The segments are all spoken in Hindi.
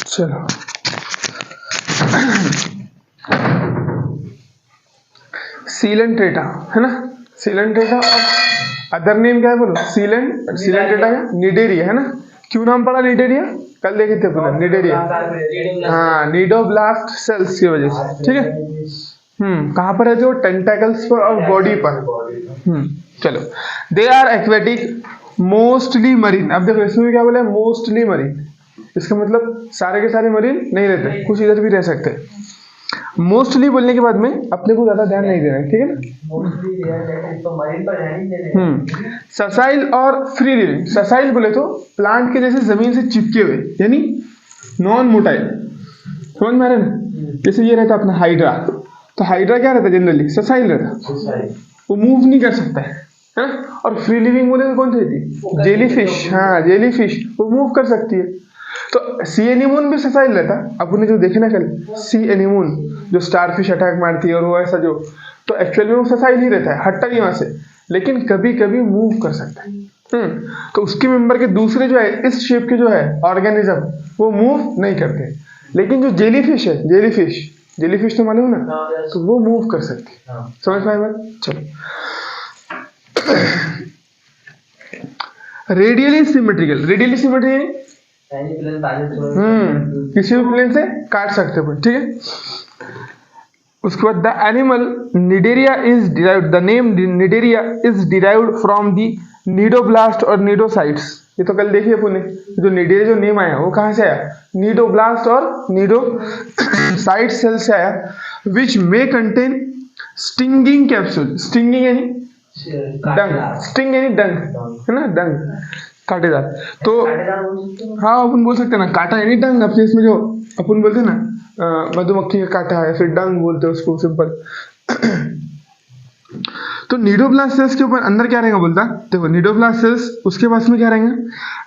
चलो सीलेंट्रेटा है ना, सीलेंट्रेटा। अदर नेम क्या है बोलो? सीलेंट्रेटा है, निडेरिया है ना। क्यों नाम पड़ा निडेरिया? कल देखे थे पूरा निडेरिया। हाँ, निडोब्लास्ट सेल्स की वजह से, ठीक है। कहाँ पर है? जो टेंटेकल्स पर और बॉडी पर। चलो, they are aquatic mostly marine. अब देखो इसमें क्या बोला है? Mostly marine. इसका मतलब सारे के सारे मरीन नहीं रहते, कुछ इधर भी रह सकते हैं। मोस्टली बोलने के बाद में अपने को ज्यादा ध्यान नहीं देना है, ठीक है ना। ससाइल और फ्री लिविंग। ससाइल बोले तो प्लांट के जैसे जमीन से चिपके हुए, यानी नॉन मोटाइल। समझ में आ रहा है ना? जैसे ये रहता अपना हाइड्रा, तो हाइड्रा क्या रहता है? जनरली ससाइल रहता, वो मूव नहीं कर सकता है ना? और फ्री लिविंग बोले तो कौन सी रहती? जेलीफिश। हाँ, जेलीफिश वो मूव कर सकती है। तो सी एनीमोन भी ससाइल रहता। अपने जो देखे ना कल, सी एनीमोन जो स्टारफिश अटैक मारती है और वो ऐसा जो, तो एक्चुअल में वो ससाइल ही रहता है, हटता नहीं वहां से, लेकिन कभी कभी मूव कर सकता है। तो उसके मेंबर के दूसरे जो है इस शेप के जो है ऑर्गेनिज्म, वो मूव नहीं करते। लेकिन जो जेलीफिश है, जेलीफिश तो मालूम ना, तो वो मूव कर सकती है। समझ पाए बात? चलो, रेडियली सिमेट्रिकल किसी भी प्लेन से काट सकते हो, ठीक है। उसके बाद the animal Cnidaria is derived, the name Cnidaria is derived from the cnidoblast और नीडोसाइट्स। ये तो कल देखिए अपने, जो निडेरिया जो नेम आया वो कहाँ से आया? नीडोब्लास्ट और नीडोसाइट सेल से आया, which may contain stinging capsule. Stinging यानी डंग, स्टिंग यानी डंग है ना, डंग कांटेदार। तो हाँ, अपन बोल सकते हैं ना, कांटा यानी डंग। अपने इसमें जो अपन बोलते हैं ना मधुमक्खी का कांटा है, फिर डंग बोलते हैं उसको, सिंपल। तो नीडोब्लास्ट सेल्स के ऊपर अंदर क्या रहेगा बोलता? देखो, नीडोब्लास्ट सेल्स उसके पास में क्या रहेंगे?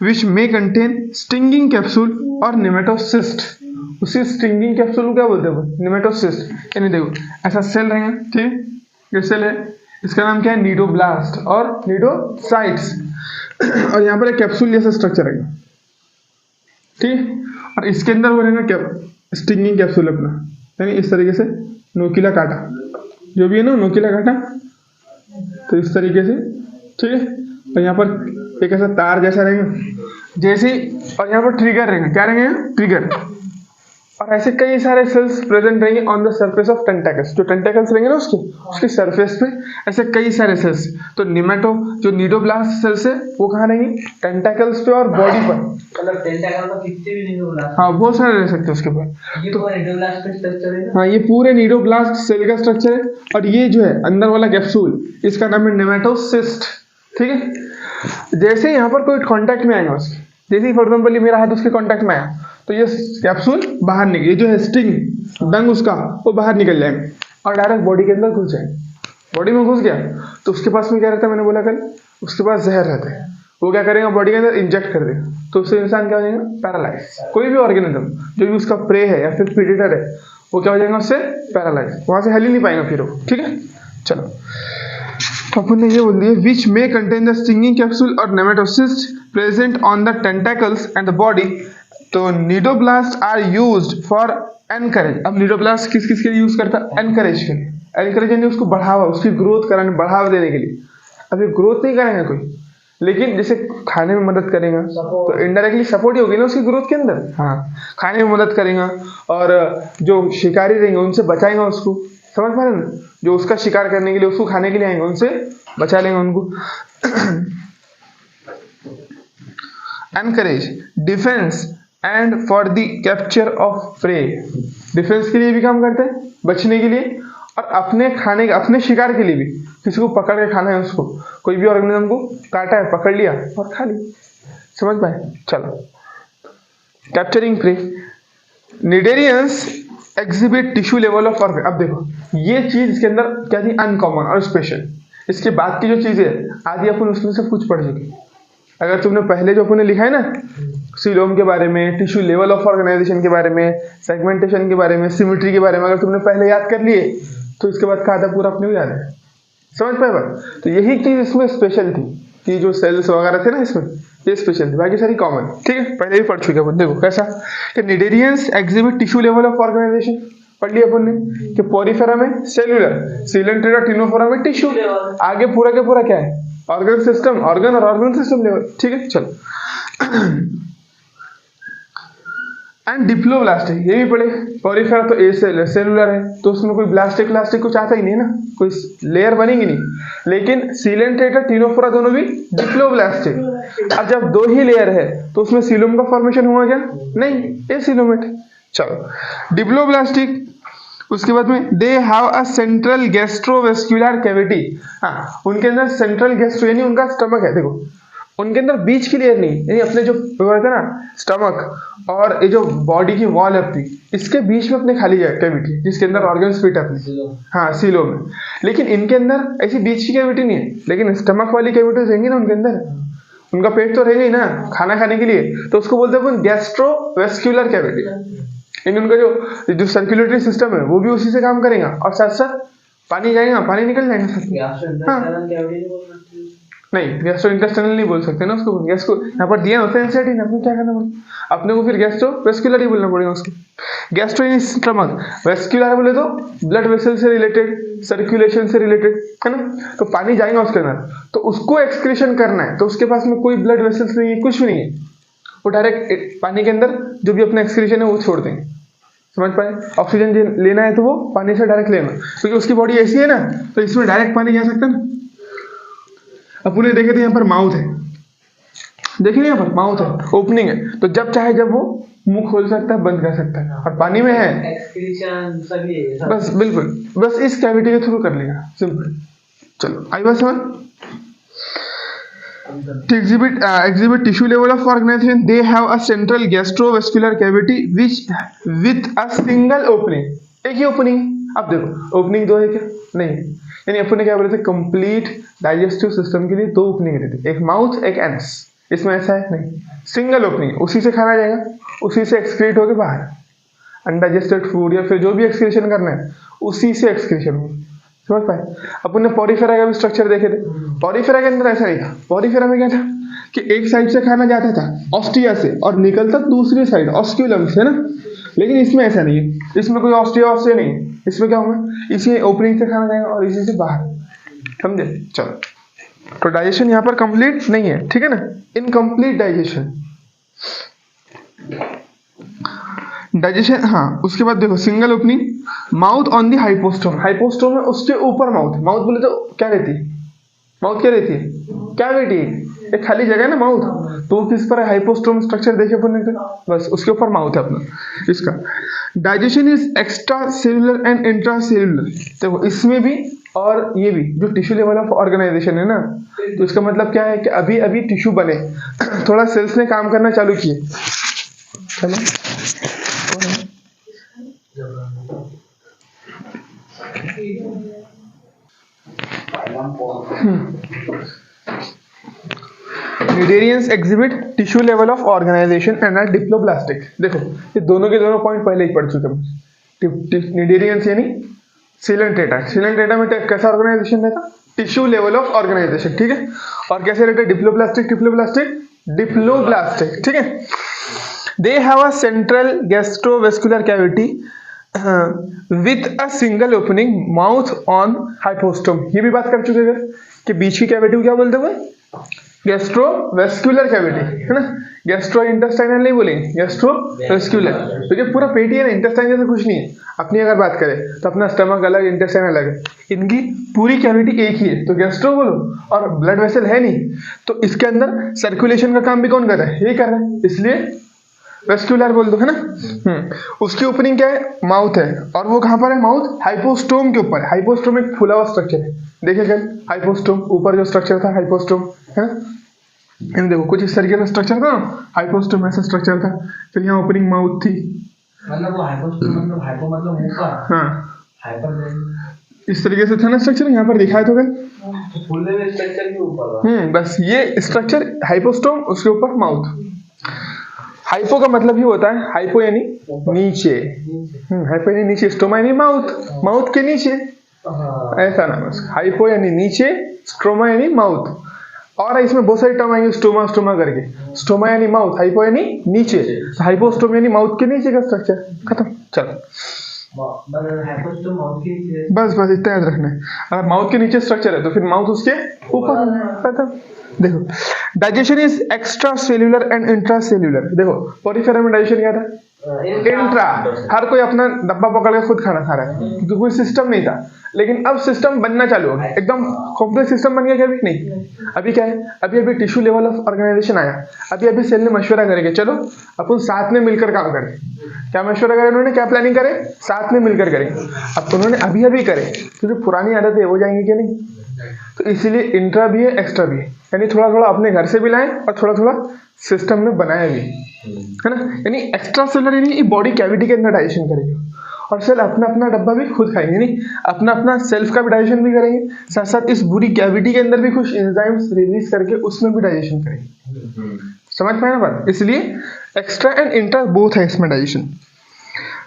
विच मे कंटेन स्टिंगिंग कैप्सूल और निमेटोसिस्ट। उसी स्टिंगिंग कैप्सूल को क्या बोलते हैं? निमेटोसिस्ट। यानी देखो ऐसा सेल रहेगा, ठीक, ये सेल है, इसका नाम क्या है? नीडोब्लास्ट और नीडोसाइट्स। और यहाँ पर एक कैप्सूल जैसा स्ट्रक्चर रहेगा, ठीक। और इसके अंदर वो रहेगा क्या? स्टिंगिंग कैप्सूल अपना, यानी इस तरीके से नोकीला कांटा, जो भी है ना नोकीला कांटा, तो इस तरीके से, ठीक है। और यहाँ पर एक ऐसा तार जैसा रहेगा जैसे, और यहाँ पर ट्रिगर रहेगा। क्या रहेंगे? ट्रिगर। और ऐसे कई सारे सेल्स प्रेजेंट रहेंगे on the surface of tentacles. जो टेंटेकल्स रहेंगे ना उसके सरफेस पे ऐसे कई सारे सेल्स। तो जो नीडोब्लास्ट सेल्स है वो कहाँ रहेंगे? टेंटेकल्स पे और बॉडी पर। मतलब टेंटेकल तो कितने भी नीडोब्लास्ट, हाँ बहुत सारे रह सकते हैं उसके ऊपर। ये पूरा नीडोब्लास्ट का स्ट्रक्चर है। हाँ, ये पूरे नीडोब्लास्ट सेल का स्ट्रक्चर है। और ये जो है अंदर वाला कैप्सूल, इसका नाम है नेमेटोसिस्ट, ठीक है। जैसे यहाँ पर कोई कांटेक्ट में आएगा उसके, जैसे फॉर एग्जांपल मेरा हाथ उसके कांटेक्ट में आया, तो ये कैप्सूल बाहर निकल, ये जो है स्टिंग डंग उसका, वो बाहर निकल जाएगा और डायरेक्ट बॉडी के अंदर घुस जाएगा। बॉडी में घुस गया तो उसके पास में क्या रहता है? मैंने बोला कल, उसके पास जहर रहता है। वो क्या करेगा? बॉडी के अंदर इंजेक्ट कर देगा, तो उससे इंसान क्या हो जाएगा? पैरालाइज। कोई भी ऑर्गेनिज्म जो भी उसका प्रे है या फिर प्रीडेटर है, वो क्या हो जाएगा? उससे पैरालाइज, वहां से हिल ही नहीं पाएगा फिर वो, ठीक है। चलो, तो अपन ने ये बोल दिया, which may contain the stinging capsule और nematocyst present on the tentacles and the body. तो cnidoblast are used for anchorage. अब नीडोब्लास्ट किस किस के लिए यूज करता है? एनकरेज के लिए। एनकरेज यानी उसको बढ़ावा, उसकी ग्रोथ कराने, बढ़ावा देने के लिए। अभी ग्रोथ नहीं करेंगे कोई, लेकिन जैसे खाने में मदद करेगा तो इनडायरेक्टली सपोर्ट ही होगी ना उसकी ग्रोथ के अंदर। हाँ, खाने में मदद करेगा और जो शिकारी रहेंगे उनसे बचाएगा उसको। समझ पा रहे ना? जो उसका शिकार करने के लिए, उसको खाने के लिए आएंगे, उनसे बचा लेंगे उनको। Encourage defence and for the capture of prey. Defence के लिए भी काम करते हैं, बचने के लिए, और अपने खाने, अपने शिकार के लिए भी। किसी को पकड़ के खाना है, उसको कोई भी ऑर्गेनिज्म को काटा है, पकड़ लिया और खा लिया। समझ पाए? चलो, capturing prey. Cnidarians exhibit tissue level of organ. अब देखो ये चीज इसके अंदर क्या थी? अनकॉमन और स्पेशल। इसके बाद की जो चीजें आदि अपन उसमें से कुछ पढ़ चुके। अगर तुमने पहले जो अपने लिखा है ना, सीलोम के बारे में, टिश्यू लेवल ऑफ ऑर्गेनाइजेशन के बारे में, सेगमेंटेशन के बारे में, सिमेट्री के बारे में, अगर तुमने पहले याद कर लिए तो इसके बाद का आधा पूरा अपने को याद है। समझ पाए बात? तो यही चीज इसमें स्पेशल थी। कि जो सेल्स वगैरह थे ना इसमें, ये स्पेशल थे, बाकी सारी कॉमन। ठीक है, पहले भी पढ़ चुके अपन। देखो कैसा कि cnidarians exhibit tissue level of organisation, पढ़ लिया अपन ने कि पोरिफेरा में सेलुलर, सिलेंट्रेटा टिनोफोरा में टिश्यू, आगे पूरा के पूरा क्या है, ऑर्गन सिस्टम, ऑर्गन और ऑर्गन सिस्टम लेवल। ठीक है, चलो। एंड डिप्लोब्लास्टिक, ये भी पढ़े। पोरिफेरा तो ए सेलुलर है, तो उसमें कोई ब्लास्टिक कुछ आता ही नहीं ना, कोई लेयर बनेगी नहीं। लेकिन सिलेंट्रेटा टिनोफोरा दोनों भी डिप्लोब्लास्टिक। अब जब दो ही लेयर है तो उसमें सीलोम का फॉर्मेशन हुआ क्या? नहीं, ए सीलोमेट। चलो, डिप्लोब्लास्टिक। उसके बाद में they have a central gastrovascular cavity. हाँ, उनके अंदर सेंट्रल गैस्ट्रो यानी उनका स्टमक है। देखो उनके अंदर बीच की लेयर नहीं, यानी अपने जो कहते हैं ना स्टमक और ये जो बॉडी की वॉल है अपनी, इसके बीच में अपने खाली कैविटी जिसके अंदर ऑर्गन्स फिट है अपने, हाँ सीलो में। लेकिन इनके अंदर ऐसी बीच की कैविटी नहीं है, लेकिन स्टमक वाली कैविटी रहेंगी ना उनके अंदर, उनका पेट तो रहेगा ही ना खाना खाने के लिए, तो उसको बोलते हैं अपन गैस्ट्रोवेस्क्युलर कैविटी। यानी उनका जो सर्कुलेटरी सिस्टम है वो भी उसी से काम करेगा, और साथ साथ पानी जाएगा, पानी निकल जाएगा। नहीं, गैस्ट्रो इंटेस्टाइनल नहीं बोल सकते ना उसको, गैस्ट्रो यहाँ पर दिया होता है एनसीईआरटी ने, अपने क्या करना पड़ेगा, अपने को फिर गैस्ट्रोवेस्क्युलर ही बोलना पड़ेगा उसको। गैस्ट्रो इन स्टमक, वेस्क्युलर बोले तो ब्लड वेसल से रिलेटेड, सर्कुलेशन से रिलेटेड है ना, तो पानी जाएगा उसके अंदर, तो उसको एक्सक्रीशन करना है, तो उसके पास में कोई ब्लड वेसल्स नहीं है, कुछ भी नहीं है, वो डायरेक्ट पानी के अंदर जो भी अपना एक्सक्रीशन है वो छोड़ देंगे। समझ पाए? ऑक्सीजन लेना है तो वो पानी से डायरेक्ट लेना, क्योंकि उसकी बॉडी ऐसी है ना, तो इसमें डायरेक्ट पानी जा सकता है ना। अब पुणे देखे थे यहाँ पर माउथ है, देखिए यहाँ पर माउथ है, ओपनिंग है, तो जब चाहे जब वो मुंह खोल सकता है, बंद कर सकता है, और पानी में है बस, बिल्कुल बस इस कैविटी के थ्रू कर लेगा, सिंपल। चलो आई बात समझ? To exhibit tissue level of organization, they have a central gastrovascular cavity which with a single opening, एक ही ओपनिंग। अब देखो ओपनिंग दो है क्या? नहीं, यानी अपन ने क्या बोले थे, कंप्लीट डाइजेस्टिव सिस्टम के लिए दो ओपनिंग रहती थी, एक माउथ एक एनस। इसमें ऐसा है नहीं, सिंगल ओपनिंग, उसी से खाना जाएगा, उसी से एक्सक्रीट होके बाहर, अनडाइजेस्टेड फूड या फिर जो भी एक्सक्रीशन करना है उसी से एक्सक्रीशन होगा। समझ पाए? अपन ने पोरिफेरा का भी स्ट्रक्चर देखे थे, पोरिफेरा के अंदर ऐसा नहीं था। पोरिफेरा में क्या था कि एक साइड से खाना जाता था ऑस्टिया से और निकलता दूसरी साइड ऑस्क्यूलम से ना, लेकिन इसमें ऐसा नहीं है, इसमें कोई ऑस्टिया नहीं है, इसमें क्या होगा, इसी ओपनिंग से खाना जाएगा और इसी से बाहर। समझे? चलो, तो डाइजेशन यहाँ पर कंप्लीट नहीं है, ठीक है ना, इनकम्प्लीट डाइजेशन। डाइजेशन हाँ, उसके बाद देखो single opening, mouth on the hypostome, hypostome है उसके ऊपर माउथ, माउथ बोले तो क्या रहती है, माउथ क्या रहती है, कैविटी, एक खाली जगह है ना माउथ, तो वो किस पर है, हाइपोस्टोम स्ट्रक्चर देखे अपन ने, बस उसके ऊपर माउथ है अपना इसका। Digestion is extra cellular and intra cellular, देखो इसमें भी और ये भी जो टिश्यू लेवल ऑफ ऑर्गेनाइजेशन है ना, तो इसका मतलब क्या है कि अभी अभी टिश्यू बने, थोड़ा सेल्स ने काम करना चालू किए। चलो Cnidarians exhibit tissue level of organization and are diploblastic। देखो ये दोनों के दोनों पॉइंट पहले ही पढ़ चुके हैं। Cnidarians यानी सिलेंट्रेटा, सिलेंट्रेटा में कैसा ऑर्गेनाइजेशन रहता, टिश्यू लेवल ऑफ ऑर्गेनाइजेशन, ठीक है। और कैसे रहता है डिप्लोब्लास्टिक, डिप्लोब्लास्टिक, ठीक है। दे have a central gastrovascular cavity with a single opening, mouth on hypostome. ये भी बात कर चुके हैं कि बीच की कैविटी को क्या बोलते हैं, गैस्ट्रोवेस्कुलर कैविटी है ना, गैस्ट्रो इंटेस्टाइनल नहीं बोलेंगे, गैस्ट्रोवेस्कुलर, क्योंकि पूरा पेट ही है ना, इंटेस्टाइन जैसे कुछ नहीं है। अपनी अगर बात करें तो अपना स्टमक अलग, इंटेस्टाइन अलग है, इनकी पूरी कैविटी एक ही है, तो गैस्ट्रो बोलो, और ब्लड वेसल है नहीं, तो इसके अंदर सर्कुलेशन का काम भी कौन कर रहा है, ये कर रहा है, इसलिए वेस्क्युलर बोल दो, है ना। उसकी ओपनिंग क्या है, माउथ है, और वो कहां पर है, माउथ हाइपोस्टोम के ऊपर। हाइपोस्टोम एक फुला हुआ स्ट्रक्चर है, देखिए कल हाइपोस्टोम ऊपर जो स्ट्रक्चर था हाइपोस्टोम, है ना, देखो कुछ इस तरीके का स्ट्रक्चर था, हाइपोस्टोम ऐसा स्ट्रक्चर था, फिर यहाँ ओपनिंग माउथ थी, मतलब वो हाइपोस्टोम मतलब हाइपो मतलब मुंह का, हाँ हाइपर इस तरीके से था ना स्ट्रक्चर, यहाँ पर दिखाया तो कल, फुले हुए स्ट्रक्चर के ऊपर, बस ये स्ट्रक्चर हाइपोस्टोम, उसके ऊपर माउथ। हाइपो का मतलब ही होता है, हाइपो यानी नीचे, हाइपो यानी नीचे, स्टोमा यानी माउथ, माउथ के नीचे, ऐसा नाम है। हाइपो यानी नीचे, स्ट्रोमा यानी माउथ, और इसमें बहुत सारी टर्म आएंगे स्टोमा स्टोमा करके। स्टोमा यानी माउथ, हाइपो यानी नीचे, हाइपोस्टोम यानी माउथ के नीचे का स्ट्रक्चर। खत्म, चलो बस बस इतना याद रखना है। अगर माउथ के नीचे स्ट्रक्चर है तो फिर माउथ उसके ऊपर है। खत्म। देखो digestion is extra cellular and intra cellular. देखो पोरिफेरा में डाइजेशन क्या था? इंट्रा। हर कोई अपना डब्बा पकड़ के खुद खाना खा रहा है क्योंकि कोई सिस्टम नहीं था। लेकिन अब सिस्टम बनना चालू हो गया, एकदम कॉम्प्लेक्स सिस्टम बन गया। क्या? अभी नहीं, अभी क्या है, अभी टिश्यू लेवल ऑफ ऑर्गेनाइजेशन आया। अभी सेल ने मशवरा करेंगे, चलो अपन साथ में मिलकर काम करें। क्या मशवरा करे उन्होंने, क्या प्लानिंग करे? साथ में मिलकर करें। अब उन्होंने अभी करे क्योंकि पुरानी आदतें हो जाएंगी क्या नहीं, तो इसीलिए इंट्रा भी है एक्स्ट्रा भी है, यानी थोड़ा थोड़ा अपने घर से भी लाएं और थोड़ा थोड़ा सिस्टम में बनाया भी, है ना। यानी एक्स्ट्रा सेलर यानी बॉडी कैविटी के अंदर डाइजेशन करेंगे और सेल अपना अपना डब्बा भी खुद खाएंगे, नहीं अपना अपना सेल्फ का भी डाइजेशन भी करेंगे, साथ साथ इस पूरी कैविटी के अंदर भी कुछ एंजाइम्स रिलीज करके उसमें भी डाइजेशन करेंगे। समझ पाए ना बात? इसलिए एक्स्ट्रा एंड इंट्रा बोथ है इसमें digestion.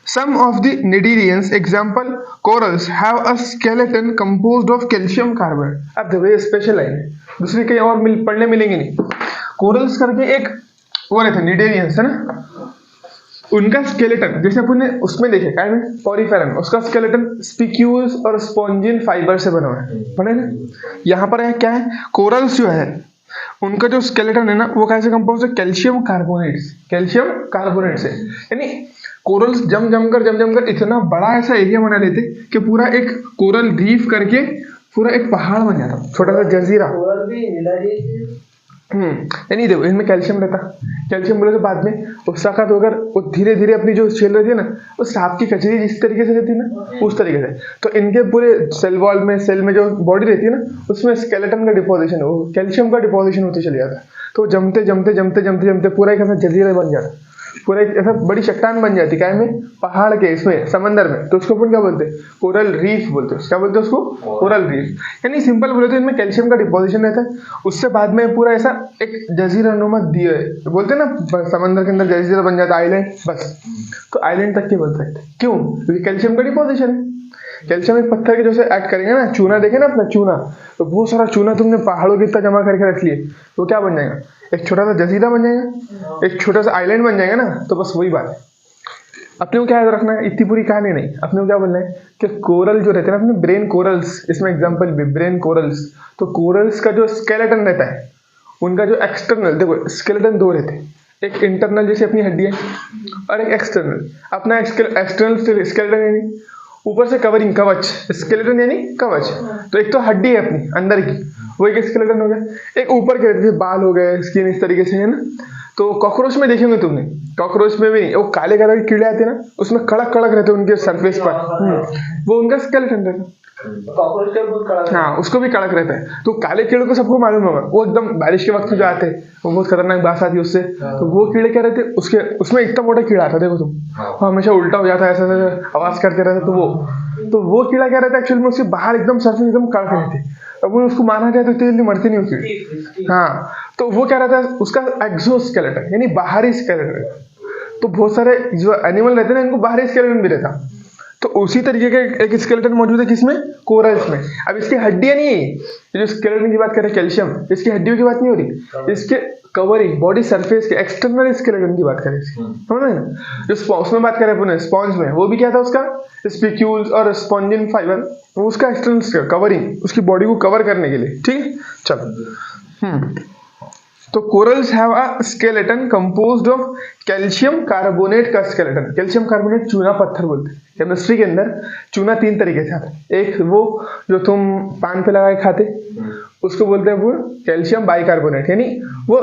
Some of the cnidarians, example corals, have a skeleton composed of calcium carbonate. अब देखो ये स्पेशल लाइन है, दूसरी कहीं और पढ़ने मिलेंगे नहीं। कोरल्स करके एक वो रहते हैं निडेरियंस, है ना, उनका स्केलेटन जैसे अपन ने उसमें देखे क्या है पोरिफेरन, उसका स्केलेटन स्पिक्यूल्स और स्पॉन्जिन फाइबर से बना हुआ है, बने ना। यहाँ पर है क्या है, कोरल्स जो है उनका जो स्केलेटन है ना वो कैसे कंपोज है? कैल्शियम कार्बोनेट से। यानी कोरल्स जम कर इतना बड़ा ऐसा एरिया बना लेते कि पूरा एक कोरल रीफ करके पूरा एक पहाड़ बन जाता, छोटा सा जजीरा। यानी देखो इनमें कैल्शियम रहता, कैल्शियम बोले तो बाद में उसका तो अगर वो धीरे धीरे अपनी जो शेल रहती है ना, वो सांप की कचरी जिस तरीके से रहती है ना उस तरीके से, तो इनके पूरे सेल वॉल में, सेल में जो बॉडी रहती है ना उसमें स्केलेटन का डिपोजिशन, वो कैल्शियम का डिपोजिशन होते चले जाता है। तो जमते पूरा एक ऐसा जजीरा बन जाता, पूरा एक ऐसा बड़ी चट्टान बन जाती है में पहाड़ के इसमें समंदर में, तो उसको अपन क्या बोलते हैं? कोरल रीफ बोलते हैं। क्या बोलते हैं उसको? Coral reef. यानी सिंपल बोले तो इनमें कैल्शियम का डिपोजिशन रहता है, उससे बाद में पूरा ऐसा एक जजीरा नुमा दिया है, बोलते हैं ना समंदर के अंदर जजीरा बन जाता है, आइलैंड, बस तो आइलैंड तक के बोल सकते हैं। क्यों? क्योंकि कैल्शियम का डिपोजिशन है। कैल्शियम एक पत्थर के जैसे ऐड करेंगे ना, चूना देखे ना अपना चूना, तो बहुत सारा चूना तुमने पहाड़ों के इतना जमा करके रख लिए तो क्या बन जाएगा? एक छोटा सा जजीरा बन जाएगा, एक छोटा सा आइलैंड बन जाएगा ना। तो बस वही बात है, अपने को क्या याद रखना है, इतनी पूरी कहानी नहीं, अपने को क्या बोलना है कि कोरल जो रहते हैं ना अपने ब्रेन कोरल्स, इसमें एग्जांपल भी ब्रेन कोरल्स, तो कोरल्स का जो स्केलेटन रहता है, उनका जो एक्सटर्नल, देखो स्केलेटन दो रहते हैं, एक इंटरनल जैसे अपनी हड्डी है और एक एक्सटर्नल। अपना एक्सटर्नल स्केलेटन यानी ऊपर से कवरिंग, कवच, स्केलेटन यानी कवच। तो एक तो हड्डी है अपनी अंदर की, वो एक स्केलेटन हो गया। एक ऊपर के जैसे बाल हो गए, स्किन इस तरीके से, है ना। तो कॉकरोच में देखेंगे तुमने, कॉकरोच में भी नहीं, वो काले कलर के कीड़े आते हैं ना, उसमें कड़क कड़क रहते हैं उनके सरफेस पर, वो उनका स्केलेटन रहता है। कॉकरोच का बहुत कड़क, हाँ उसको भी कड़क रहता है। तो काले कीड़े को सबको मालूम होगा, वो एकदम बारिश के वक्त में जो आते हैं वो बहुत खतरनाक बात आती है उससे। तो वो कीड़े क्या रहते हैं, उसके उसमें इतना मोटा कीड़ा आता है, देखो तुम, वो हमेशा उल्टा हो जाता है, ऐसा आवाज करते रहते। तो वो कीड़ा क्या रहता है एक्चुअली में, उसके बाहर एकदम सरफेस एकदम कड़क रहते हैं। अब उसको माना जाए तो इतनी मरती नहीं होती। हाँ तो वो क्या रहता है, उसका एक्सोस्केलेटन यानी बाहरी स्केलेटन। तो बहुत सारे जो एनिमल रहते हैं ना, इनको बाहरी स्केलेटन भी रहता, तो उसी तरीके का एक स्केलेटन मौजूद है किसमें? कोरल्स में। अब इसकी हड्डियां नहीं है, जो स्केलेटन की बात कर रहे हैं कैल्शियम, इसकी हड्डियों की बात नहीं हो रही, इसके कवरिंग बॉडी सरफेस के एक्सटर्नल स्केलेटन की बात करें, समझ ना। जो उसमें बात करें अपने स्पॉन्ज में, वो भी क्या था उसका स्पिक्यूल्स और स्पॉन्जिन फाइबर, वो उसका एक्सटर्नल कवरिंग, उसकी बॉडी को कवर करने के लिए, ठीक है। चलो तो corals have a skeleton composed of calcium carbonate का स्केलेटन। कैल्शियम कार्बोनेट चूना पत्थर बोलते हैं केमिस्ट्री के अंदर। चूना तीन तरीके से आता है, एक वो जो तुम पान पे लगा के खाते उसको बोलते हैं वो कैल्शियम बाइकार्बोनेट, यानी वो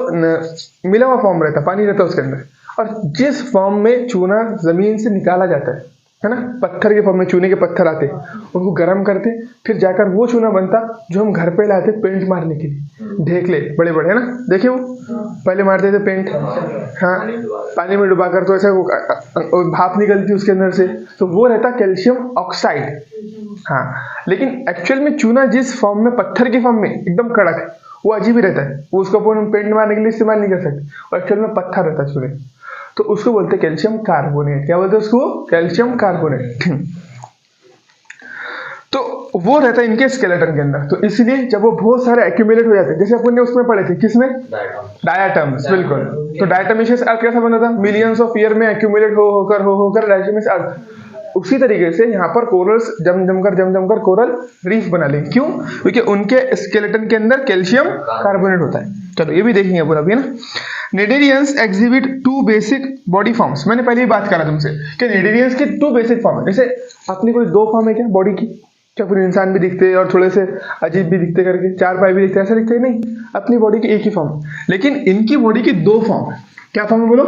मिला हुआ फॉर्म रहता है, पानी रहता है उसके अंदर। और जिस फॉर्म में चूना जमीन से निकाला जाता है ना, पत्थर के फॉर्म में चूने के पत्थर आते, उनको गर्म करते, फिर जाकर वो चूना बनता जो हम घर पे लाते पेंट मारने के लिए, ढेकले बड़े बड़े, है ना, देखे वो पहले मारते थे पेंट, हाँ पानी में डुबा कर, तो ऐसा वो भाप निकलती उसके अंदर से, तो वो रहता कैल्शियम ऑक्साइड। हाँ लेकिन एक्चुअल में चूना जिस फॉर्म में, पत्थर के फॉर्म में एकदम कड़क, वो अजीब ही रहता है, वो उसको अपन पेंट मारने के लिए इस्तेमाल नहीं कर सकते, और एक्चुअल में पत्थर रहता है चूने, तो उसको बोलते हैं कैल्शियम कार्बोनेट। क्या बोलते हैं उसको? Calcium carbonate. तो वो रहता है इनके स्केलेटन के अंदर। तो इसलिए जब वो बहुत सारे एक्यूमुलेट हो जाते हैं, जैसे अपन ने उसमें पढ़े थे, किसमें, डायटम्स, बिल्कुल। तो डायटमिशियस अर्थ कैसा बना था, मिलियंस ऑफ ईयर में एक्यूमुलेट होकर डायटमिशियस अर्थ। उसी तरीके से यहाँ पर कोरल्स जम कर कोरल रीफ बना लेंगे। क्यों? क्योंकि उनके स्केलेटन के अंदर कैल्शियम कार्बोनेट होता है। चलो ये भी देखेंगे अपन अभी ना। Cnidarians exhibit two basic body forms. मैंने पहले ही बात करा तुमसे कि निडेरियंस के 2 बेसिक फॉर्म है। जैसे अपनी कोई 2 फॉर्म है क्या बॉडी की, क्या पूरे इंसान भी दिखते हैं और थोड़े से अजीब भी दिखते करके, 4 पाए भी दिखते हैं, ऐसा दिखते हैं? नहीं, अपनी बॉडी की एक ही फॉर्म है। लेकिन इनकी बॉडी की 2 फॉर्म है। क्या फॉर्म है बोलो?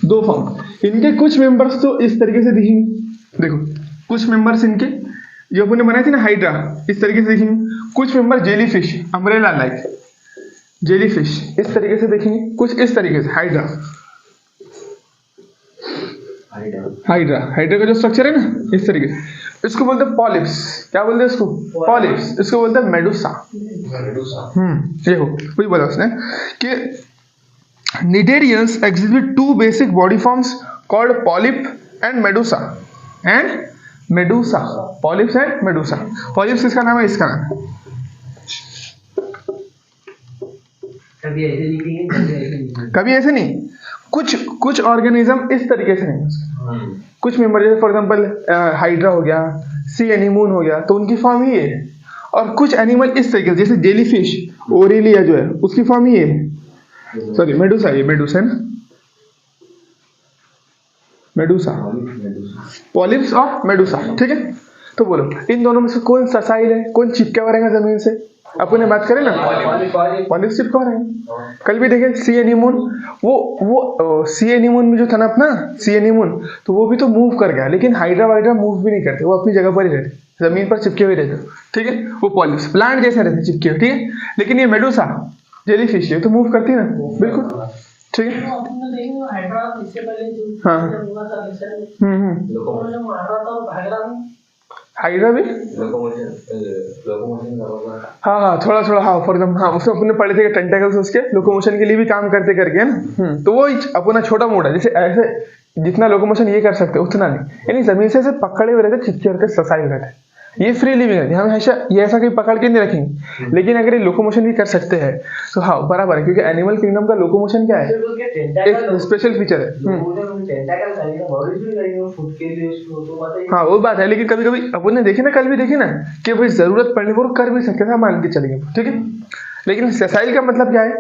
2 फॉर्म। इनके कुछ मेंबर्स तो इस तरीके से दिखेंगे, देखो कुछ मेंबर्स इनके जो अपने बनाए थे ना हाइड्रा, इस तरीके से देखेंगे। कुछ member jellyfish, umbrella like jellyfish, इस तरीके से देखेंगे। कुछ इस तरीके से हाइड्रा का जो स्ट्रक्चर है ना, इस तरीके से। इसको बोलते हैं पॉलिप्स। क्या बोलते हैं इसको? पॉलिप्स। इसको बोलते हैं मेडुसा। ये हो वही बोला उसने कि cnidarians exhibit 2 basic body forms called polyp and Medusa. Polyps and Medusa. Polyps किसका नाम है? इसका नाम है। कभी ऐसे नहीं, कुछ ऑर्गेनिज्म इस तरीके से नहीं। कुछ मेंबर जैसे फॉर एग्जांपल हाइड्रा हो गया, सी एनीमून हो गया, तो उनकी फॉर्म ही है। और कुछ एनिमल इस तरीके से, जैसे जेलीफिश ओरेलिया जो है उसकी फॉर्म ही है। सॉरी मेडुसा, ये मेडुसा है ना, मेडुसा, पॉलिप्स और मेडुसा। ठीक है, तो बोलो इन दोनों में से कौन ससाइल है, कौन चिपका हुआ रहेगा जमीन से? अपन ने बात करें ना, पॉलिप्स चिपका हुआ रहेगा। कल भी देखे सी एनीमून, वो सी एनीमून में जो था ना अपना सी एनीमून, तो वो भी तो मूव कर गया, लेकिन हाइड्रा वाइड्रा मूव भी नहीं करते, वो अपनी जगह पर ही रहते, जमीन पर चिपके हुए रहते। ठीक है, वो पॉलिप्स प्लांट जैसे रहते चिपके हुए। ठीक है, लेकिन ये मेडुसा जेलीफिश, ये तो मूव करती है ना, बिल्कुल। ठीक है, हाइड्रा भी हाँ थोड़ा फॉर एग्जाम्पल उसमें अपने पढ़े थे टेंटेकल्स उसके लोकोमोशन के लिए भी काम करते करके ना। तो वो अपना छोटा मोटा, जैसे ऐसे जितना लोकोमोशन ये कर सकते उतना नहीं, यानी जमीन से ऐसे पकड़े हुए रहते, चिपके रहते, ससाई रहते। ये फ्री लिविंग है, हम हमेशा ये ऐसा कहीं पकड़ के नहीं रखेंगे। लेकिन अगर ये लोकोमोशन भी कर सकते हैं तो हाँ बराबर है, क्योंकि एनिमल किंगडम का लोकोमोशन क्या है, एक स्पेशल फीचर है। हाँ वो बात है, लेकिन कभी कभी अपन ने देखे ना, कल भी देखे ना कि भाई जरूरत पड़ने पर कर भी सकते थे, मान के चलेंगे। ठीक है, लेकिन सेसाइल का मतलब क्या है?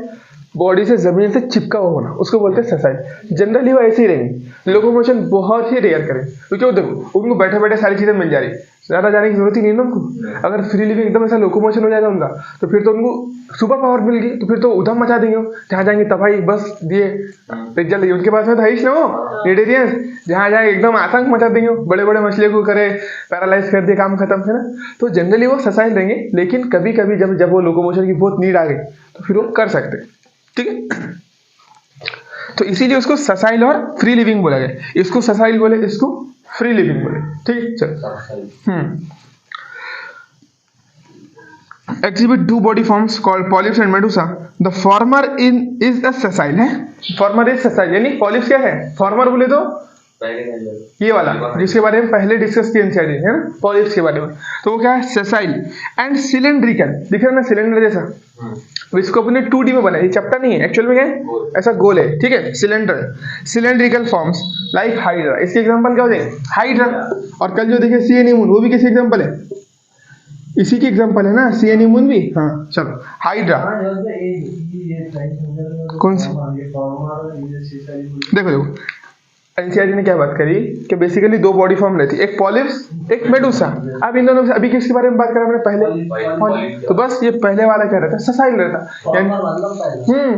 बॉडी से जमीन से चिपका हुआ होना, उसको बोलते हैं सेसाइल। जनरली वो ऐसे ही रहेंगे, लोकोमोशन बहुत ही रेयर करें, क्योंकि वो देखो उनको बैठे बैठे सारी चीजें मिल जा रही, ज्यादा जाने की जरूरत ही नहीं है ना उनको। अगर फ्री लिविंग एकदम ऐसा लोकोमोशन हो जाएगा उनका, तो फिर तो उनको सुपर पावर मिल गई, तो फिर तो उधम मचा देंगे, जहाँ जाएंगे तबाही बस दिए पिज्जा लिए। उनके पास में था ही ना वो निडेरियंस, जहाँ जाए एकदम आतंक मचा देंगे, बड़े बड़े मछलियों को करे पैरालाइज कर दिए, काम खत्म है ना। तो जनरली वो सेसाइल रहेंगे, लेकिन कभी कभी जब वो लोकोमोशन की बहुत नीड आ गई तो फिर वो कर सकते हैं। ठीक है, तो इसीलिए उसको सेसाइल और फ्री लिविंग बोला गया। इसको सेसाइल बोले, इसको फ्री लिविंग बोले। ठीक है, चल exhibit 2 body forms called polyps and medusa. The former is a sessile है, former is sessile, यानी polyps क्या है? former बोले तो ये वाला जिसके बारे में पहले डिस्कस किया एनसीईआरटी है ना, पॉलिप्स के बारे में। तो वो क्या है? Sessile and cylindrical. दिख रहा है ना सिलेंडर जैसा, इसको अपने 2D में बना है, ये चपटा नहीं है, एक्चुअल में क्या है? ऐसा गोल है। ठीक है, सिलेंड्रिकल फॉर्म्स लाइक हाइड्रा। इसके एग्जांपल क्या हो जाएंगे? हाइड्रा। और कल जो देखे सी एनीमून, वो भी किसी एग्जांपल है? इसी की एग्जांपल है ना सी एनीमून भी। हाँ चलो, हाइड्रा कौन सी? देखो एनसीईआरटी ने क्या बात करी कि बेसिकली 2 बॉडी फॉर्म रहती है, एक पॉलिप्स एक मेडुसा। अब इन दोनों से अभी किसके बारे में बात करा मैंने? पहले। तो बस ये पहले वाला क्या रहता है? सेसाइल रहता। यानी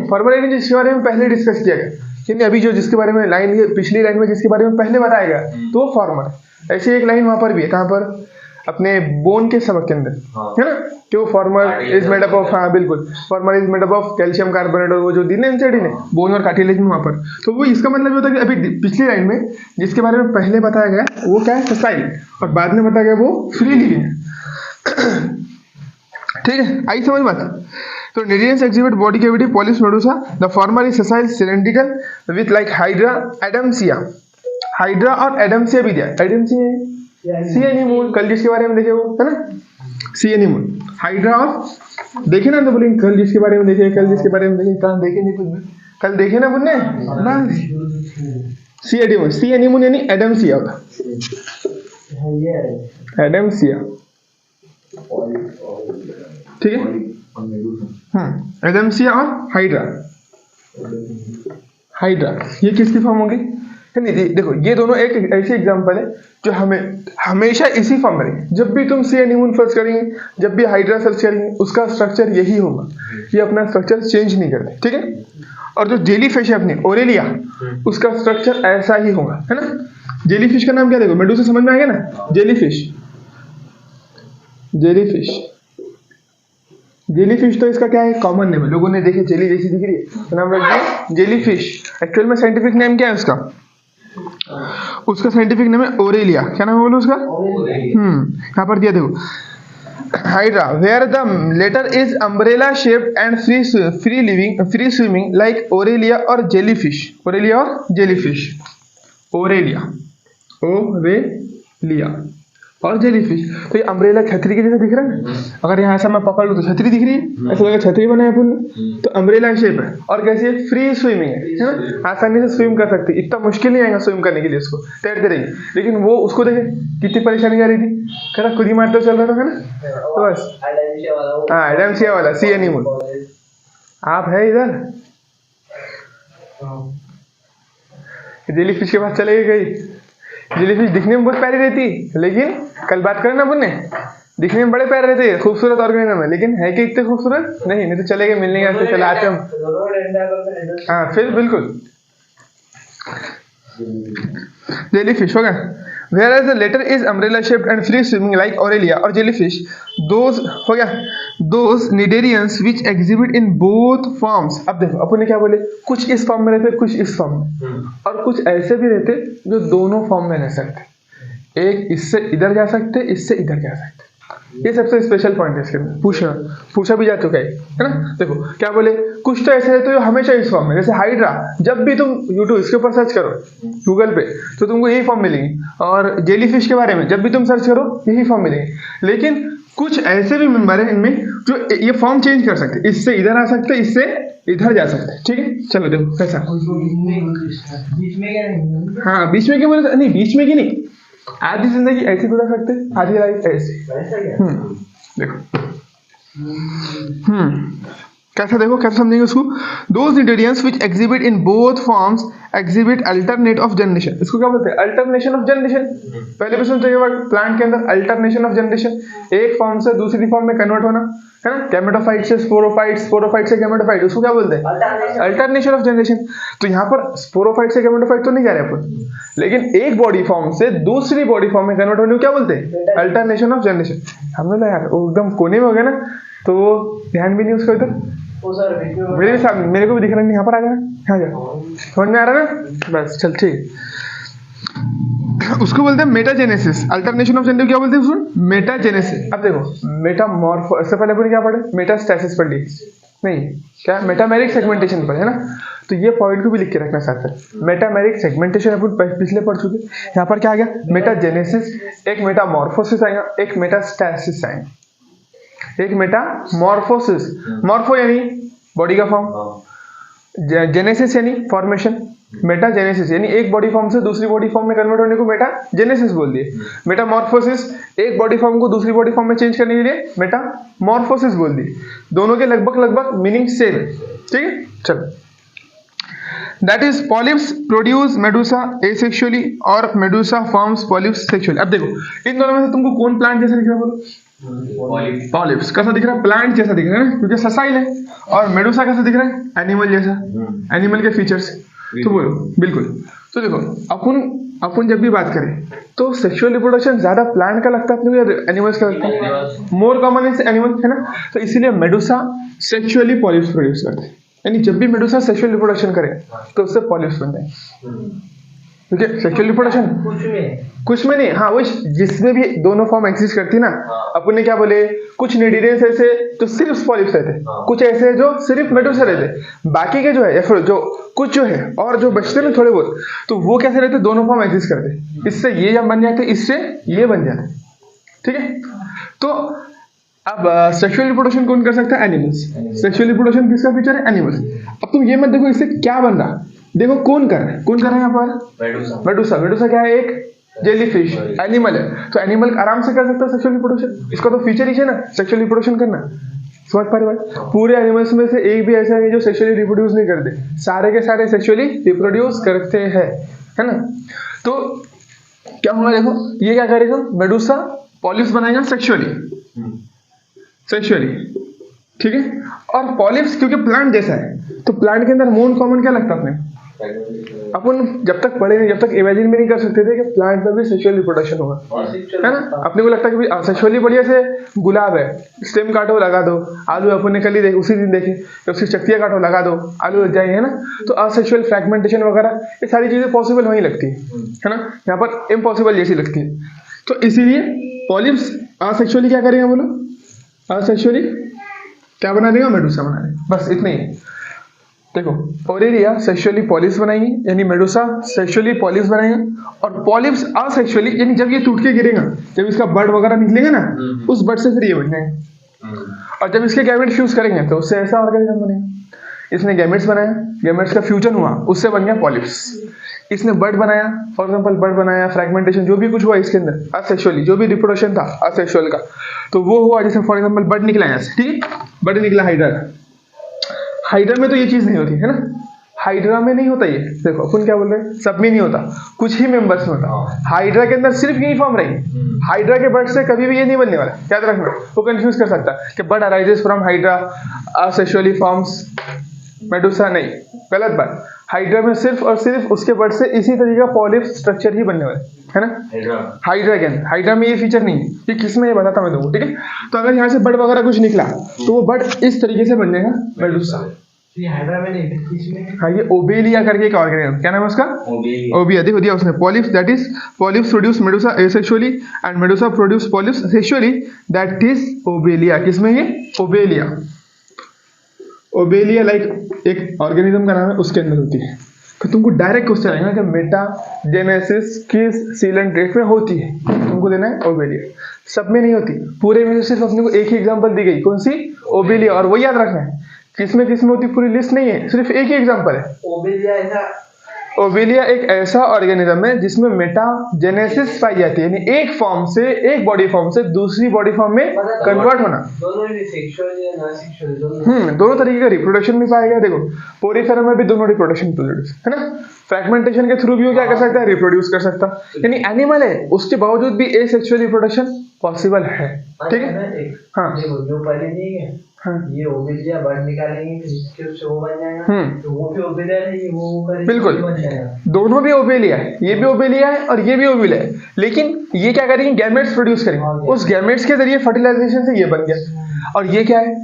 फॉर्मर जिसके बारे में पहले डिस्कस किया गया, यानी अभी जो जिसके बारे में लाइन पिछली लाइन में जिसके बारे में पहले बताया गया तो वो फॉर्मर। ऐसे एक लाइन वहां पर भी है, कहाँ पर? अपने बोन के सबक के अंदर है ना, कि वो farmer is made up of, हाँ बिल्कुल, farmer is made up of calcium carbonate, और वो जो दी ना एनसीईआरटी ने बोन और कार्टिलेज में वहां पर, तो वो इसका मतलब होता है कि अभी पिछली लाइन में जिसके बारे में पहले बताया गया वो क्या है? सेसाइल, और बाद में बताया गया वो फ्री लिविंग है। ठीक है, आई समझ बात? तो cnidarians exhibit body cavity polyps Medusa. The former is sessile cylindrical with like hydra Adamsia. Hydra और एडम्सिया भी दिया, एडम्सिया सी एनीमून कल जिसके बारे में देखे वो है ना, सी एनिमल, हाइड्रा और देखे ना, तो बोलेंगे कल जिसके बारे में देखे, कल जिसके बारे में देखे, कल देखे नहीं कुछ भी, कल देखे ना बुन्ने बस। सी एनिमल, सी एनिमल यानी एडमसिया होगा, एडमसिया, ठीक है। एडमसिया और हाइड्रा, हाइड्रा ये किसकी फॉर्म होगी? नहीं देखो, ये दोनों एक ऐसी एग्जांपल है जो हमें हमेशा इसी फॉर्म में रहेंगे। जब भी तुम सी एनिमल सर्च करेंगे, जब भी हाइड्रा सर्च करेंगे, उसका स्ट्रक्चर यही होगा, ये अपना स्ट्रक्चर चेंज नहीं करते, ठीक है। और जो जेलीफिश है अपनी ओरेलिया, उसका स्ट्रक्चर ऐसा ही होगा, है ना। जेलीफिश का नाम क्या, देखो मेडूसा समझ में आ गया ना, जेलीफिश, जेलीफिश, जेलीफिश तो इसका क्या है, कॉमन नेम है, लोगों ने देखे जेली जैसी दिख रही है तो नाम रख दिया जेलीफिश। एक्चुअल में साइंटिफिक नेम क्या है उसका? उसका साइंटिफिक नेम है ओरेलिया। क्या नाम है बोलो उसका? यहाँ पर दिया देखो, hydra where the latter is umbrella shaped and free swimming like aurelia और जेलीफिश, ओरेलिया और जेलीफिश, ओरेलिया, ओरेलिया और जेलीफिश। तो ये अम्ब्रेला छतरी के जैसा दिख रहा है, अगर यहाँ ऐसा मैं पकड़ लूँ तो छतरी दिख रही है, ऐसा लगा छतरी बनाया अपन ने, तो अम्ब्रेला शेप है। और कैसी है? फ्री स्विमिंग है ना, आसानी से स्विम कर सकती है, इतना मुश्किल नहीं आएगा स्विम करने के लिए, उसको तैरते रहेगी। लेकिन वो उसको देखे कितनी परेशानी आ रही थी, कह रहा खुद ही मारते चल रहा था, है ना। तो बस हाँ, एडमसिया वाला सी एनिमल। आप है इधर, जेलीफिश के पास चले गए। जेलीफिश दिखने में बहुत प्यारी रहती, लेकिन कल बात करें ना बुन्ने, दिखने में बड़े प्यारे रहते हैं, खूबसूरत ऑर्गेनिज्म है, लेकिन है कि इतने खूबसूरत नहीं तो चले गए मिलने के, चला आते हम। हाँ फिर बिल्कुल जेलीफिश होगा। Whereas the latter is umbrella shaped and free swimming like Aurelia or jellyfish, those हो गया, those cnidarians which exhibit in both forms। अब देखो अपन ने क्या बोले, कुछ इस फॉर्म में रहते, कुछ इस फॉर्म में, और कुछ ऐसे भी रहते जो दोनों फॉर्म में रह सकते, एक इससे इधर जा सकते, इससे इधर जा सकते। ये सबसे स्पेशल पॉइंट है इसके अंदर, पूछा भी जा चुका है ना। देखो क्या बोले, कुछ तो ऐसे रहते हो हमेशा इस फॉर्म में, जैसे हाइड्रा, जब भी तुम यूट्यूब इसके ऊपर सर्च करो गूगल पे तो तुमको यही फॉर्म मिलेगी, और जेलीफिश के बारे में जब भी तुम सर्च करो यही फॉर्म मिलेगी। लेकिन कुछ ऐसे भी मेंबर है इनमें जो ये फॉर्म चेंज कर सकते, इससे इधर आ सकते, इससे इधर जा सकते, ठीक है। चलो देखो कैसा, हाँ बीच में क्या बोले, नहीं बीच में की नहीं, आधी जिंदगी ऐसी गुजार सकते, आधी लाइफ ऐसी। देखो कैसा, देखो कैसे समझेंगे उसको। Those ingredients which exhibit in both forms exhibit alternate of generation। इसको क्या बोलते हैं? Alternation of generation. पहले भी सुनते हैं प्लांट के अंदर अल्टरनेशन ऑफ जनरेशन, एक फॉर्म से दूसरी फॉर्म में कन्वर्ट होना, है ना। गैमेटोफाइट से स्पोरोफाइट, स्पोरोफाइट से गैमेटोफाइट, उसको क्या बोलते हैं? Alternation of generation. तो यहाँ पर स्पोरोफाइट से गैमेटोफाइट तो नहीं जा रहे अपन, लेकिन एक बॉडी फॉर्म से दूसरी बॉडी फॉर्म में कन्वर्ट होने को क्या बोलते हैं? Alternation of generation. हमने तो यार वो एकदम कोने में हो गया ना, तो वो ध्यान भी नहीं उसको इधर, मेरे सामने, मेरे को भी दिख रहा नहीं, यहाँ पर आ जाना, यहाँ जा, समझ में आ रहा ना, बस चल ठीक। उसको बोलते हैं मेटाजेनेसिस, अल्टरनेशन ऑफ जेंडर क्या बोलते हैं उसको? मेटाजेनेसिस। अब देखो मेटामॉर्फो, इससे पहले अपन क्या पढ़े? मेटास्टैसिस पढ़ ली नहीं, क्या मेटामेरिक सेगमेंटेशन पढ़े, है ना। तो ये पॉइंट को भी लिख के रखना साथ में, मेटामेरिक सेगमेंटेशन अपन पिछले पढ़ चुके। यहाँ पर क्या आ गया? मेटाजेनेसिस, एक मेटामॉर्फोसिस आएगा, एक मेटास्टैसिस आएगा, एक मेटामॉर्फोसिस, मॉर्फो यानी बॉडी का फॉर्म, जेनेसिस यानी फॉर्मेशन, मेटाजेनेसिस यानी एक बॉडी फॉर्म से दूसरी बॉडी फॉर्म में कन्वर्ट होने को मेटाजेनेसिस बोल दिए। मेटामॉर्फोसिस एक बॉडी फॉर्म को दूसरी बॉडी फॉर्म में चेंज करने के लिए मेटामॉर्फोसिस बोल दिए। दोनों के लगभग मीनिंग सेम है, ठीक है। चलो, that is polyps produce Medusa asexually और मेडुसा फॉर्म्स पॉलिप्स सेक्सुअली। अब देखो इन दोनों में से तुमको कौन प्लांट जैसा दिख रहा है बोलो? पॉलिप्स कैसा दिख रहा है? प्लांट जैसा दिख रहा है, क्योंकि ससाइल है। और मेडुसा कैसा दिख रहा है? एनिमल जैसा, एनिमल के फीचर्स। तो बोलो बिल्कुल। तो देखो अपन जब भी बात करें तो सेक्सुअल रिप्रोडक्शन ज्यादा प्लांट का लगता है अपने को या एनिमल्स का लगता है? मोर कॉमन इज एनिमल, है ना। तो इसीलिए मेडुसा सेक्सुअली पॉलिप्स प्रोड्यूस करते हैं, यानी जब भी मेडुसा सेक्सुअल रिप्रोडक्शन करे तो उससे पॉलिप्स बन जाए, ठीक है। सेक्सुअल रिप्रोडक्शन कुछ में नहीं, हाँ वो जिसमें भी दोनों फॉर्म एग्जिस्ट करती ना। अपन ने क्या बोले, कुछ निडीरियंस ऐसे जो सिर्फ पॉलिप्स रहते, कुछ ऐसे जो सिर्फ मेडुसा रहते, बाकी के जो है या फिर जो कुछ जो है और जो बचते ना थोड़े बहुत, तो वो कैसे रहते? दोनों फॉर्म एग्जिस्ट करते, इससे ये जब बन जाते, इससे ये बन जाते, ठीक है। तो अब सेक्सुअल रिप्रोडक्शन कौन कर सकता है? एनिमल्स। सेक्सुअल रिप्रोडक्शन किसका फीचर है? एनिमल्स। अब तुम ये मत देखो इससे क्या बन रहा, देखो कौन कर रहा है, कौन कर रहा है यहाँ पर? मेडुसा। मेडुसा क्या है? एक जेलीफिश, एनिमल है। तो एनिमल आराम से कर सकता है सेक्सुअल रिप्रोडक्शन, इसका तो फीचर ही है ना सेक्सुअल रिप्रोडक्शन करना। समझ पा रहे भाई? पूरे एनिमल्स में से एक भी ऐसा है जो सेक्सुअली रिप्रोड्यूस नहीं करते, सारे के सारे सेक्सुअली रिप्रोड्यूस करते हैं, है ना। तो क्या होगा देखो, ये क्या करेगा? मेडुसा पॉलिप्स बनाएगा सेक्सुअली, ठीक है। और पॉलिप्स क्योंकि प्लांट जैसा है, तो प्लांट के अंदर मोस्ट कॉमन क्या लगता है अपने? अपन जब तक पढ़े नहीं, जब तक इमेजिन भी नहीं कर सकते थे कि प्लांट में भी सेक्सुअल रिप्रोडक्शन होगा, है ना। अपने को लगता है कि सेक्सुअली बढ़िया से गुलाब है, स्टेम काटो लगा दो, आलू अपन ने कल ही देखे, उसी दिन देखे, उसकी चक्तियाँ काटो लगा दो, आलू लग जाएंगे, है ना। तो असेक्सुअल फ्रैगमेंटेशन वगैरह ये सारी चीजें पॉसिबल वहीं लगती है ना, यहाँ पर इम्पॉसिबल जैसी लगती है। तो इसीलिए पॉलिप्स असेक्सुअली क्या करेगा बोलो? असेक्सुअली क्या बना देगा? मेडुसा बना देगा, बस इतना ही है। देखो ओरेलिया सेक्सुअली पॉलिप्स बनाएंगे, यानी मेडुसा सेक्सुअली पॉलिप्स बनाएगा, और पॉलिप्स असेक्सुअली यानी जब ये टूट के गिरेगा, जब इसका बड वगैरह निकलेगा ना, उस बड से फिर ये बन जाएंगे, और जब इसके गैमेट्स फ्यूज करेंगे तो उससे ऐसा ऑर्गेनिज्म बनेगा। इसने गैमेट्स बनाया, गैमेट्स का फ्यूजन हुआ, उससे बन गया पॉलिप्स। इसने बर्ड बनाया, फॉर एग्जांपल बर्ड बनाया, फ्रैगमेंटेशन जो भी कुछ हुआ इसके अंदर असेक्सुअली, जो भी रिप्रोडक्शन था असेक्सुअल का, तो वो हुआ। जैसे फॉर एग्जांपल बर्ड निकला यहाँ से, ठीक है, बर्ड निकला हाइड्रा का। हाइड्रा में तो ये चीज नहीं होती है ना, हाइड्रा में नहीं होता ये। देखो अपन क्या बोल रहे हैं, सब में नहीं होता, कुछ ही मेंबर्स में होता। हाइड्रा के अंदर सिर्फ यही फॉर्म रहेगी, हाइड्रा के बर्ड से कभी भी ये नहीं बनने वाला, याद रखना। वो कंफ्यूज कर सकता है कि bird arises from hydra, asexually forms Medusa, नहीं, गलत बात। हाइड्रा में सिर्फ और सिर्फ उसके बर्ड से इसी तरीके का पॉलिप स्ट्रक्चर ही बनने वाला है ना, हाइड्रा के अंदर। हाइड्रा में ये फीचर नहीं है, ये किस में ये बताता मैं तुमको, ठीक है। तो अगर यहाँ से बर्ड वगैरह कुछ निकला तो वो बर्ड इस तरीके से बन जाएगा मेडुसा। ये हाइड्रा में नहीं, किसमें? हाँ, ये ओबेलिया करके एक ऑर्गेनिज्म, क्या नाम है उसका? ओबिया। देखो दिया उसने, polyps that is polyps produce Medusa asexually and Medusa produce polyps sexually, that is Obelia. किसमें ये? ओबेलिया। ओबेलिया लाइक एक ऑर्गेनिज्म का नाम है, उसके अंदर होती है। तो तुमको डायरेक्ट क्वेश्चन आएगा कि मेटाजेनेसिस किस सीलन ट्रेट में होती है, तुमको देना है ओबेलिया। सब में नहीं होती, पूरे में सिर्फ अपने को एक ही एग्जांपल दी गई, कौन सी? ओबेलिया। और वो याद रखना है, किसमें किसमें होती पूरी लिस्ट नहीं है, सिर्फ एक ही एग्जांपल है। ओबेलिया एक ऐसा ऑर्गेनिज्म है जिसमें मेटाजेनेसिस पाई जाती है, यानी एक फॉर्म से, एक बॉडी फॉर्म से दूसरी बॉडी फॉर्म में कन्वर्ट होना। दोनों तरीके का रिप्रोडक्शन भी पाया गया। देखो पोरीफेरा में भी दोनों रिप्रोडक्शन है ना, फ्रैगमेंटेशन के थ्रू भी वो क्या कर सकता है? रिप्रोड्यूस कर सकता है। यानी एनिमल है, उसके बावजूद भी एसेक्सुअल रिप्रोडक्शन पॉसिबल है, ठीक है। हाँ, जो पहले नहीं है, हाँ, ये ओबेलिया बर्ड निकालेंगे, फिर इसके उससे वो बन जाएगा, तो वो भी ओबेलिया नहीं, वो करेंगे, बिल्कुल बन जाएगा। दोनों भी ओबेलिया है, ये भी ओबेलिया है और ये भी ओबेलिया है, लेकिन ये क्या करेंगे? गैमेट्स प्रोड्यूस करेंगे, उस गैमेट्स के जरिए फर्टिलाइजेशन से ये बन गया। और ये क्या है?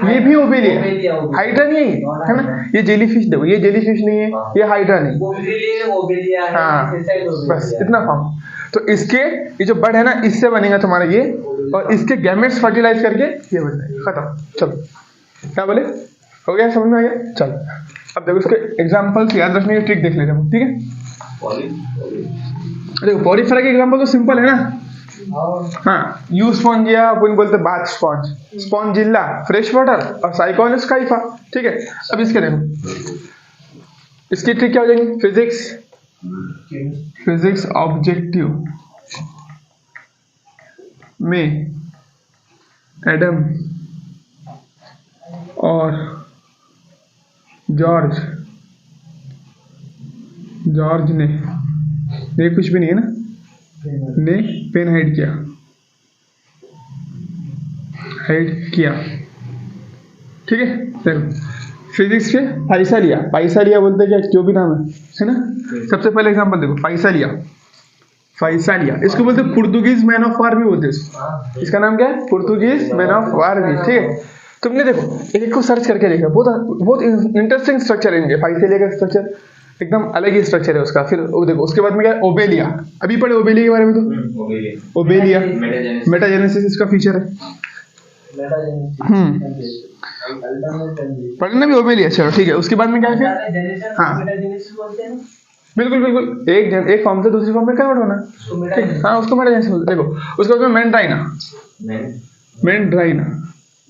ये भी ओबेलिया है, हाइड्रा नहीं है ना। ये जेलीफिश, देखो ये जेलीफिश नहीं है, ये हाइड्रा नहीं, ओबेलिया है, हाँ, बस इतना फॉर्म। तो इसके ये जो बर्ड है ना, इससे बनेगा तुम्हारा ये, और इसके गैमेट्स फर्टिलाइज करके ये बन जाएगा, खत्म। चलो क्या बोले, हो गया, समझ में आ गया? चलो अब देखो इसके एग्जांपल्स याद रखने की ट्रिक देख लेते हैं, ठीक है। देखो पॉलीफेरा के एग्जांपल तो सिंपल है ना। हाँ, यू स्पॉन्जिया अपन बोलते बाथ स्पॉन्ज, स्पॉन्जिल्ला फ्रेश वाटर, और साइकोनिस काइफा, ठीक है। अब इसके देखो, इसकी ट्रिक क्या हो जाएगी? फिजिक्स ऑब्जेक्टिव में एडम और जॉर्ज ने, ये कुछ भी नहीं है ना, ने पेन हाइड किया, ठीक है। देखो फिजिक्स के पैसा लिया बोलते क्या, जो भी नाम है ना। सबसे पहले एग्जांपल देखो, पैसा लिया, इसको बोलते पुर्तगीज मैन ऑफ वार भी बोलते हैं। इसका नाम क्या है? पुर्तगीज मैन ऑफ वार भी, ठीक है। तुमने देखो एक को सर्च करके देखा, बहुत इंटरेस्टिंग स्ट्रक्चर है इनके। फाइसेलिया का स्ट्रक्चर एकदम अलग ही स्ट्रक्चर है उसका। फिर वो देखो उसके बाद में क्या है? ओबेलिया, अभी पढ़े ओबेलिया के बारे में। तो ओबेलिया मेटाजेनेसिस इसका फीचर है। पढ़ना भी ओबेलिया, चलो ठीक है। उसके बाद में क्या है? हाँ बिल्कुल, एक फॉर्म से दूसरी फॉर्म में कन्वर्ट होना, ठीक। हाँ, उसको मेटाजेनेसिस। देखो उसके बाद में मेंटाइना, meandrina,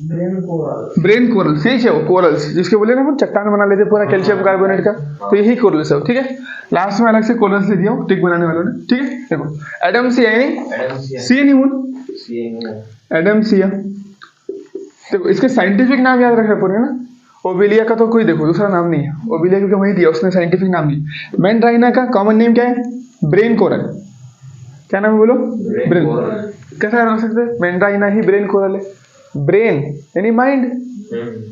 brain coral. Brain coral, fish है वो कोरल्स, जिसके बोले ना हम चट्टान बना लेते पूरा कैल्शियम कार्बोनेट का, तो यही कोरल्स है, ठीक है। लास्ट में अलग से कोरल्स ले दिया हूँ टिक बनाने वालों ने, ठीक है। देखो एडमसिया यानी सी एनीमोन, एडमसिया। देखो इसके साइंटिफिक नाम याद रखना पड़ेगा ना। ओबिलिया का तो कोई देखो दूसरा नाम नहीं है, ओबिलिया क्योंकि वही दिया उसने साइंटिफिक नाम दिया। मेंड्राइना का कॉमन नेम क्या है? Brain coral. क्या नाम है बोलो? ब्रेन। कैसा रख सकते हैं? मेंड्राइना ही ब्रेन कोरल है। ब्रेन यानी माइंड,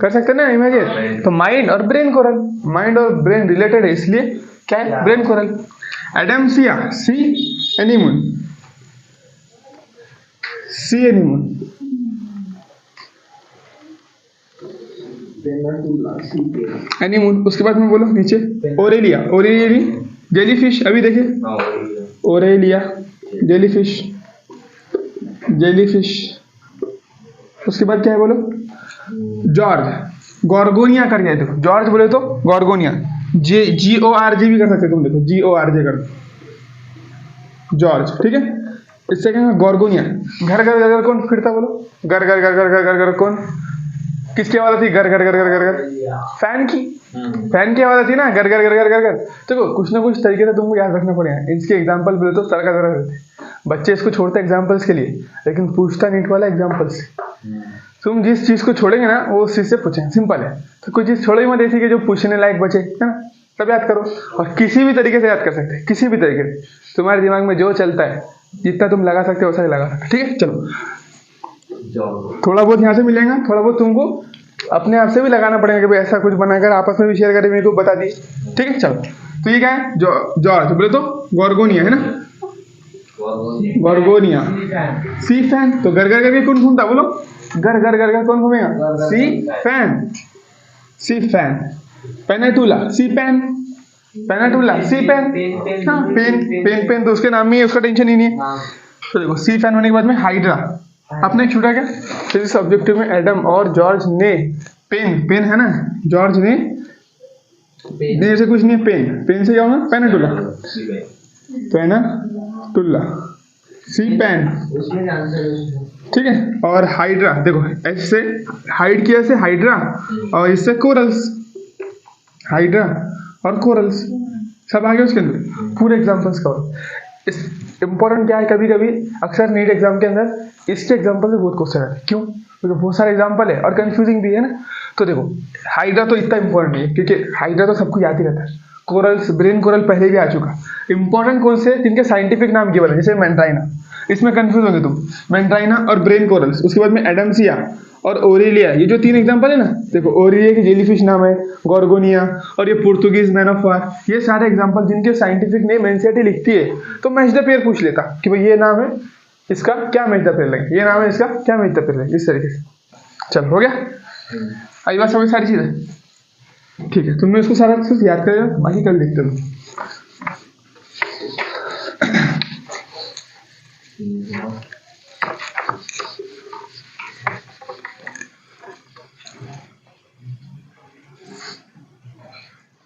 कर सकते ना इमेजिन, तो माइंड और ब्रेन कोरल, माइंड और ब्रेन रिलेटेड है, इसलिए क्या है? Brain coral. एडमसिया सी एनीमोन, सी एनीमोन। एनीमोन। उसके बाद में बोलो नीचे ओरेलिया, ओरेलिया जेलीफिश, अभी देखिए ओरेलिया जेलीफिश, जेलीफिश। उसके बाद क्या है बोलो? जॉर्ज, गॉर्गोनिया कर गया, देखो जॉर्ज बोले तो गॉर्गोनिया, GORG भी कर सकते तुम, देखो GORG कर जॉर्ज, ठीक है। इससे क्या है? गॉर्गोनिया। घर घर घर कौन फिरता बोलो? घर घर घर घर घर घर घर कौन? किसकी आवाज आती? घर घर घर घर घर घर, फैन की, फैन की आवाज आती है ना, घर घर घर घर घर घर। देखो कुछ ना कुछ तरीके से तुमको याद रखना पड़ेगा। इसके एग्जांपल बोले तो तरह तरह रहते, बच्चे इसको छोड़ते एग्जांपल्स के लिए, लेकिन पूछता नीट वाला एग्जांपल्स। तुम जिस चीज को छोड़ेंगे ना वो उस चीज से पूछें, सिंपल है। तो कोई चीज छोड़ो ही मत ऐसी कि जो पूछने लायक बचे, है ना, तब याद करो। और किसी भी तरीके से याद कर सकते हैं, किसी भी तरीके से तुम्हारे दिमाग में जो चलता है, जितना तुम लगा सकते हो वैसा ही लगा सकते, ठीक है। चलो थोड़ा बहुत यहाँ से मिलेगा, थोड़ा बहुत तुमको अपने आप से भी लगाना पड़ेगा कि भाई ऐसा कुछ बनाकर आपस में भी शेयर करें, मेरे को बता दी, ठीक है। चलो तो ये क्या है? जॉर्ज बोले तो गॉर्गोनिया है ना, गॉर्गोनिया। सी फैन, तो घर घर करके कौन घूमता बोलो? घर घर घर घर कौन घूमेगा? सी फैन, सी फैन। पेनेटुला, सी पेन, पेनेटुला सी पेन, हाँ पेन, पेन पेन तो उसके नाम में है, उसका टेंशन ही नहीं है। तो देखो सी फैन होने के बाद में हाइड्रा, आपने छूटा क्या? फिजिक्स ऑब्जेक्टिव में एडम और जॉर्ज ने पेन, पेन है ना, जॉर्ज ने देर से कुछ नहीं है, पेन, पेन से क्या होगा? पेनेटुला, पेनेटुला, सी पेन, ठीक है। और हाइड्रा, देखो एच से हाइड किया से हाइड्रा, और इससे कोरल्स, हाइड्रा और कोरल्स सब आ गए उसके अंदर, पूरे एग्जाम्पल्स का। इस इंपॉर्टेंट क्या है, कभी कभी अक्सर नीट एग्जाम के अंदर इसके एग्जाम्पल से बहुत क्वेश्चन आते हैं। क्यों? क्योंकि बहुत सारे एग्जाम्पल है और कंफ्यूजिंग भी है ना। तो देखो हाइड्रा तो इतना इंपॉर्टेंट नहीं है, क्योंकि हाइड्रा तो सबको याद ही रहता है। कोरल्स, ब्रेन कोरल पहले भी आ चुका। इंपॉर्टेंट कौन से? जिनके साइंटिफिक नाम केवल है, जैसे मेंड्राइना, इसमें कंफ्यूज होंगे तुम, मेंड्राइना और ब्रेन कोरल्स। उसके बाद में एडमसिया और ओरेलिया, ये जो 3 एग्जांपल है ना, देखो ओरेलिया की जेलीफिश नाम है, गॉर्गोनिया, और ये पुर्तगीज मैन ऑफ वार, ये सारे एग्जांपल जिनके साइंटिफिक नेम एनसीईआरटी लिखती है। तो मैच द पेयर पूछ लेता कि भाई ये नाम है, इसका क्या मैच द पेयर लगे, ये नाम है, इसका क्या मैच द पेयर लगे, इस तरीके से। चल हो गया, आई बात समझ सारी चीजें, ठीक है। तुमने इसको सारा चीज याद कर, बाकी कल लिखते हो।